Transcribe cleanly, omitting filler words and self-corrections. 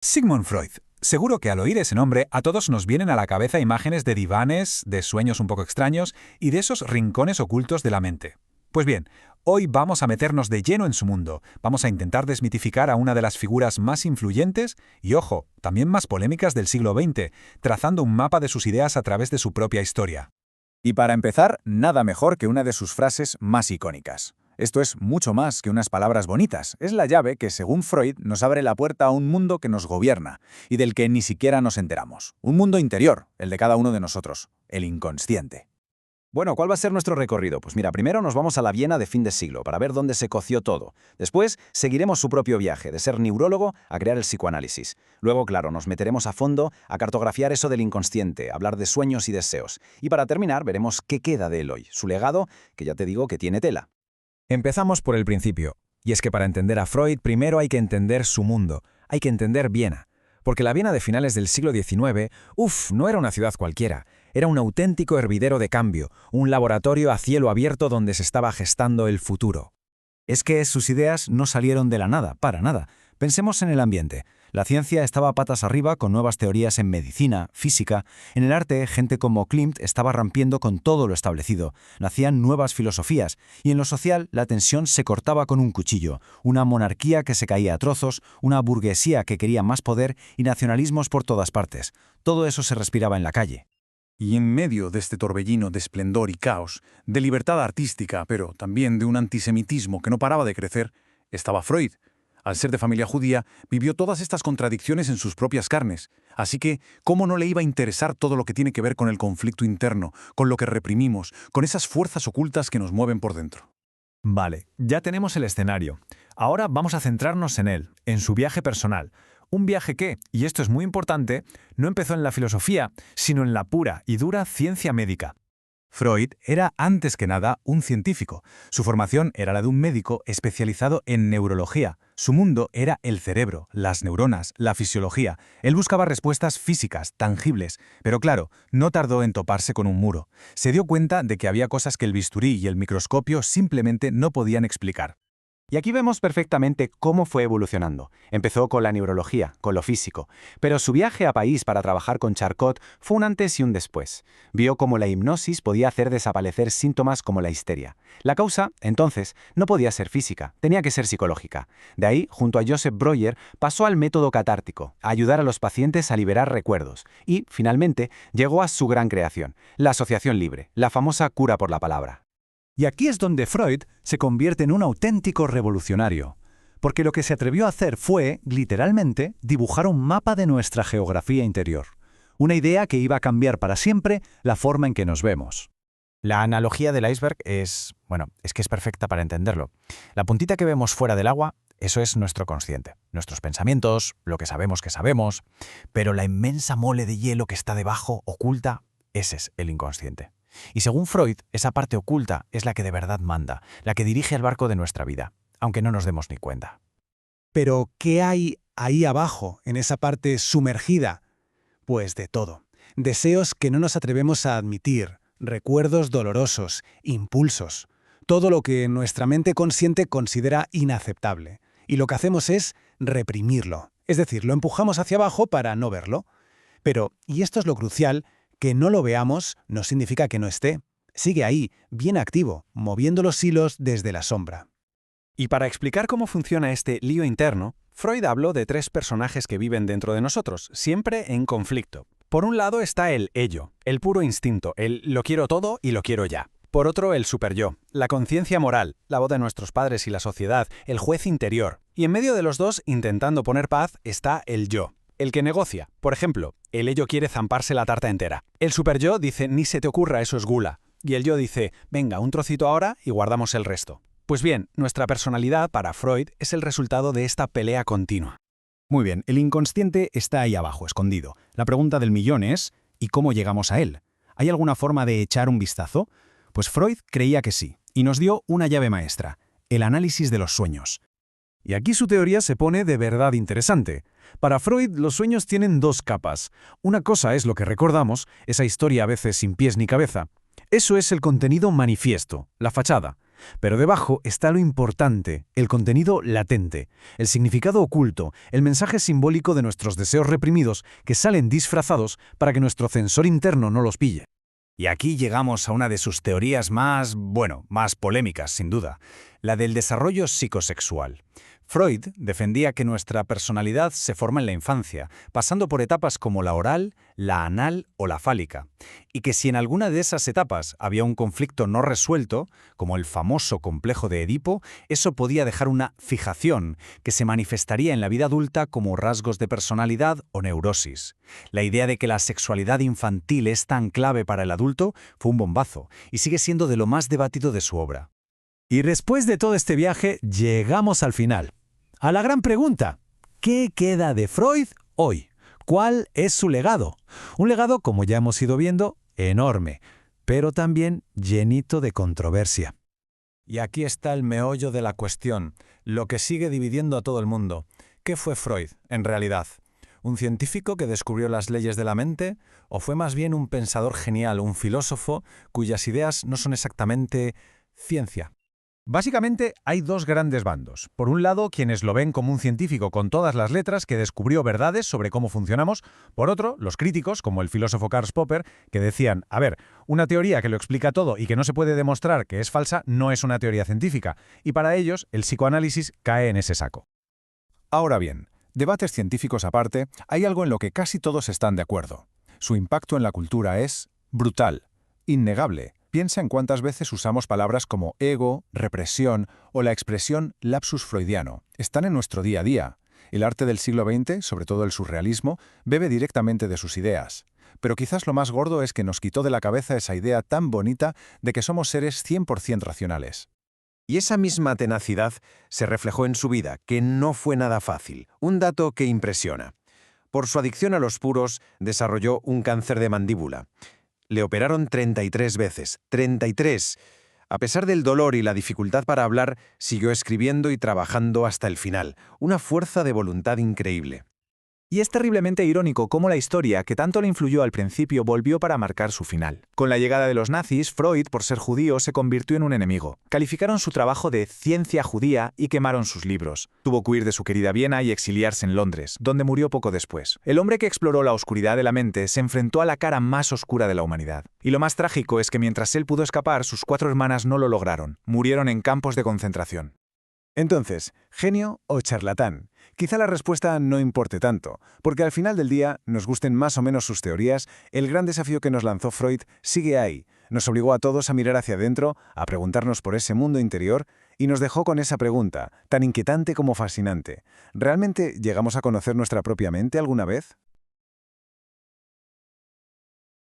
Sigmund Freud. Seguro que al oír ese nombre a todos nos vienen a la cabeza imágenes de divanes, de sueños un poco extraños y de esos rincones ocultos de la mente. Pues bien, hoy vamos a meternos de lleno en su mundo, vamos a intentar desmitificar a una de las figuras más influyentes y, ojo, también más polémicas del siglo XX, trazando un mapa de sus ideas a través de su propia historia. Y para empezar, nada mejor que una de sus frases más icónicas. Esto es mucho más que unas palabras bonitas. Es la llave que, según Freud, nos abre la puerta a un mundo que nos gobierna y del que ni siquiera nos enteramos. Un mundo interior, el de cada uno de nosotros, el inconsciente. Bueno, ¿cuál va a ser nuestro recorrido? Pues mira, primero nos vamos a la Viena de fin de siglo para ver dónde se coció todo. Después seguiremos su propio viaje, de ser neurólogo a crear el psicoanálisis. Luego, claro, nos meteremos a fondo a cartografiar eso del inconsciente, hablar de sueños y deseos. Y para terminar, veremos qué queda de él hoy, su legado, que ya te digo que tiene tela. Empezamos por el principio, y es que para entender a Freud primero hay que entender su mundo, hay que entender Viena, porque la Viena de finales del siglo XIX, no era una ciudad cualquiera, era un auténtico hervidero de cambio, un laboratorio a cielo abierto donde se estaba gestando el futuro. Es que sus ideas no salieron de la nada, para nada. Pensemos en el ambiente. La ciencia estaba patas arriba con nuevas teorías en medicina, física. En el arte, gente como Klimt estaba rompiendo con todo lo establecido. Nacían nuevas filosofías. Y en lo social, la tensión se cortaba con un cuchillo. Una monarquía que se caía a trozos, una burguesía que quería más poder y nacionalismos por todas partes. Todo eso se respiraba en la calle. Y en medio de este torbellino de esplendor y caos, de libertad artística, pero también de un antisemitismo que no paraba de crecer, estaba Freud. Al ser de familia judía, vivió todas estas contradicciones en sus propias carnes. Así que, ¿cómo no le iba a interesar todo lo que tiene que ver con el conflicto interno, con lo que reprimimos, con esas fuerzas ocultas que nos mueven por dentro? Vale, ya tenemos el escenario. Ahora vamos a centrarnos en él, en su viaje personal. Un viaje que, y esto es muy importante, no empezó en la filosofía, sino en la pura y dura ciencia médica. Freud era, antes que nada, un científico. Su formación era la de un médico especializado en neurología. Su mundo era el cerebro, las neuronas, la fisiología. Él buscaba respuestas físicas, tangibles. Pero claro, no tardó en toparse con un muro. Se dio cuenta de que había cosas que el bisturí y el microscopio simplemente no podían explicar. Y aquí vemos perfectamente cómo fue evolucionando. Empezó con la neurología, con lo físico, pero su viaje a París para trabajar con Charcot fue un antes y un después. Vio cómo la hipnosis podía hacer desaparecer síntomas como la histeria. La causa, entonces, no podía ser física, tenía que ser psicológica. De ahí, junto a Joseph Breuer, pasó al método catártico, a ayudar a los pacientes a liberar recuerdos. Y, finalmente, llegó a su gran creación, la asociación libre, la famosa cura por la palabra. Y aquí es donde Freud se convierte en un auténtico revolucionario, porque lo que se atrevió a hacer fue, literalmente, dibujar un mapa de nuestra geografía interior, una idea que iba a cambiar para siempre la forma en que nos vemos. La analogía del iceberg es que es perfecta para entenderlo. La puntita que vemos fuera del agua, eso es nuestro consciente, nuestros pensamientos, lo que sabemos, pero la inmensa mole de hielo que está debajo, oculta, ese es el inconsciente. Y según Freud, esa parte oculta es la que de verdad manda, la que dirige el barco de nuestra vida, aunque no nos demos ni cuenta. Pero, ¿qué hay ahí abajo, en esa parte sumergida? Pues de todo. Deseos que no nos atrevemos a admitir, recuerdos dolorosos, impulsos. Todo lo que nuestra mente consciente considera inaceptable. Y lo que hacemos es reprimirlo. Es decir, lo empujamos hacia abajo para no verlo. Pero, y esto es lo crucial, que no lo veamos no significa que no esté. Sigue ahí, bien activo, moviendo los hilos desde la sombra. Y para explicar cómo funciona este lío interno, Freud habló de tres personajes que viven dentro de nosotros, siempre en conflicto. Por un lado está el ello, el puro instinto, el lo quiero todo y lo quiero ya. Por otro, el superyo, la conciencia moral, la voz de nuestros padres y la sociedad, el juez interior. Y en medio de los dos, intentando poner paz, está el yo. El que negocia. Por ejemplo, el ello quiere zamparse la tarta entera. El superyo dice, ni se te ocurra, eso es gula. Y el yo dice, venga, un trocito ahora y guardamos el resto. Pues bien, nuestra personalidad, para Freud, es el resultado de esta pelea continua. Muy bien, el inconsciente está ahí abajo, escondido. La pregunta del millón es, ¿y cómo llegamos a él? ¿Hay alguna forma de echar un vistazo? Pues Freud creía que sí, y nos dio una llave maestra, el análisis de los sueños. Y aquí su teoría se pone de verdad interesante. Para Freud, los sueños tienen dos capas. Una cosa es lo que recordamos, esa historia a veces sin pies ni cabeza. Eso es el contenido manifiesto, la fachada. Pero debajo está lo importante, el contenido latente, el significado oculto, el mensaje simbólico de nuestros deseos reprimidos que salen disfrazados para que nuestro censor interno no los pille. Y aquí llegamos a una de sus teorías más polémicas, sin duda, la del desarrollo psicosexual. Freud defendía que nuestra personalidad se forma en la infancia, pasando por etapas como la oral, la anal o la fálica, y que si en alguna de esas etapas había un conflicto no resuelto, como el famoso complejo de Edipo, eso podía dejar una fijación que se manifestaría en la vida adulta como rasgos de personalidad o neurosis. La idea de que la sexualidad infantil es tan clave para el adulto fue un bombazo, y sigue siendo de lo más debatido de su obra. Y después de todo este viaje, llegamos al final. A la gran pregunta, ¿qué queda de Freud hoy? ¿Cuál es su legado? Un legado, como ya hemos ido viendo, enorme, pero también llenito de controversia. Y aquí está el meollo de la cuestión, lo que sigue dividiendo a todo el mundo. ¿Qué fue Freud, en realidad? ¿Un científico que descubrió las leyes de la mente? ¿O fue más bien un pensador genial, un filósofo cuyas ideas no son exactamente ciencia? Básicamente hay dos grandes bandos. Por un lado, quienes lo ven como un científico con todas las letras que descubrió verdades sobre cómo funcionamos. Por otro, los críticos, como el filósofo Karl Popper, que decían, a ver, una teoría que lo explica todo y que no se puede demostrar que es falsa no es una teoría científica. Y para ellos, el psicoanálisis cae en ese saco. Ahora bien, debates científicos aparte, hay algo en lo que casi todos están de acuerdo. Su impacto en la cultura es brutal, innegable. Piensa en cuántas veces usamos palabras como ego, represión o la expresión lapsus freudiano. Están en nuestro día a día. El arte del siglo XX, sobre todo el surrealismo, bebe directamente de sus ideas. Pero quizás lo más gordo es que nos quitó de la cabeza esa idea tan bonita de que somos seres 100% racionales. Y esa misma tenacidad se reflejó en su vida, que no fue nada fácil. Un dato que impresiona. Por su adicción a los puros, desarrolló un cáncer de mandíbula. Le operaron 33 veces. ¡33! A pesar del dolor y la dificultad para hablar, siguió escribiendo y trabajando hasta el final. Una fuerza de voluntad increíble. Y es terriblemente irónico cómo la historia, que tanto le influyó al principio, volvió para marcar su final. Con la llegada de los nazis, Freud, por ser judío, se convirtió en un enemigo. Calificaron su trabajo de ciencia judía y quemaron sus libros. Tuvo que huir de su querida Viena y exiliarse en Londres, donde murió poco después. El hombre que exploró la oscuridad de la mente se enfrentó a la cara más oscura de la humanidad. Y lo más trágico es que mientras él pudo escapar, sus 4 hermanas no lo lograron. Murieron en campos de concentración. Entonces, ¿genio o charlatán? Quizá la respuesta no importe tanto, porque al final del día, nos gusten más o menos sus teorías, el gran desafío que nos lanzó Freud sigue ahí. Nos obligó a todos a mirar hacia adentro, a preguntarnos por ese mundo interior, y nos dejó con esa pregunta, tan inquietante como fascinante. ¿Realmente llegamos a conocer nuestra propia mente alguna vez?